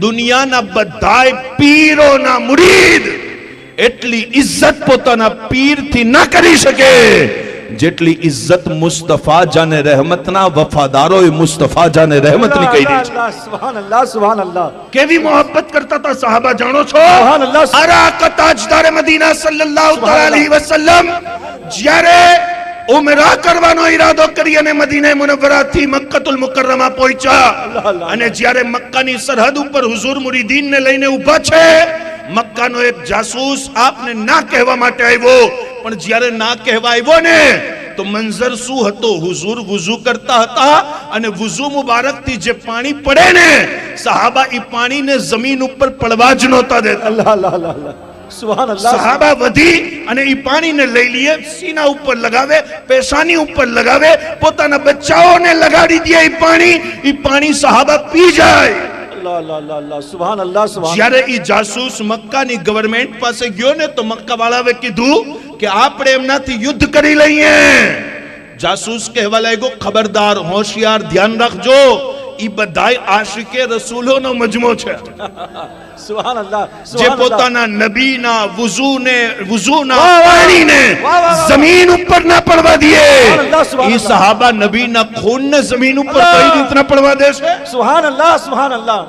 દુનિયાના બધાય પીરોના મુરીદ એટલી ઇજ્જત પોતાના પીરથી ન કરી શકે જેટલી ઇજ્જત મુસ્તફા જાને રહેમતના વફાદારોએ મુસ્તફા જાને રહેમતની કરી છે. સુબહાનલ્લાહ સુબહાનલ્લાહ. કેવી મોહબ્બત કરતા હતા સહાબા જાણો છો? સુબહાનલ્લાહ. અરા તાજદાર મદીના સલ્લલ્લાહુ અલૈહિ વસલ્લમ જ્યારે ઉમરા કરવાનો ઈરાદો કરી અને મદીના મુનવ્વરાથી મક્કતુલ મુકર્રમા પહોંચ્યા અને જ્યારે મક્કાની સરહદ ઉપર હુઝુર મુરીદીનને લઈને ઊભા છે, મક્કાનો એક જાસૂસ આપને ના કહેવા માટે આવ્યો, પણ જ્યારે ના કહેવા આવ્યો ને તો મંઝર શું હતો? હુઝુર વુઝુ કરતા હતા અને વુઝુ મુબારકથી જે પાણી પડે ને સહાબા એ પાણીને જમીન ઉપર પડવા જ નહોતા દેતા. અલ્લાહ અલ્લાહ અલ્લાહ. સુબહાનલ્લાહ. સહાબા વધી અને એ પાણીને લઈ લીએ, સીના ઉપર લગાવે, પેશાની ઉપર લગાવે, પોતાના બચ્ચાઓને લગાડી દે. એ પાણી સહાબા પી જાય. અલ્લાહ અલ્લાહ અલ્લાહ અલ્લાહ. સુબહાનલ્લાહ સુબહાન. જ્યારે એ જાસૂસ મક્કાની ગવર્નમેન્ટ પાસે ગયો ને તો મક્કા વાળાએ કીધું કે આપણે એમનાથી યુદ્ધ કરી લઈએ. જાસૂસ કહેવા લાગ્યો, ખબરદાર, હોશિયાર, ધ્યાન રાખજો, એ બધાય આશિકે રસૂલોનો મજમો છે સુબહાનલ્લાહ. જે પોતાના નબીના વુઝુના પાણીને જમીન ઉપર ના પડવા દે. એ સહાબા નબીના ખૂનને જમીન ઉપર કઈ રીતના પડવા દેશે? સુબહાનલ્લાહ સુબહાનલ્લાહ.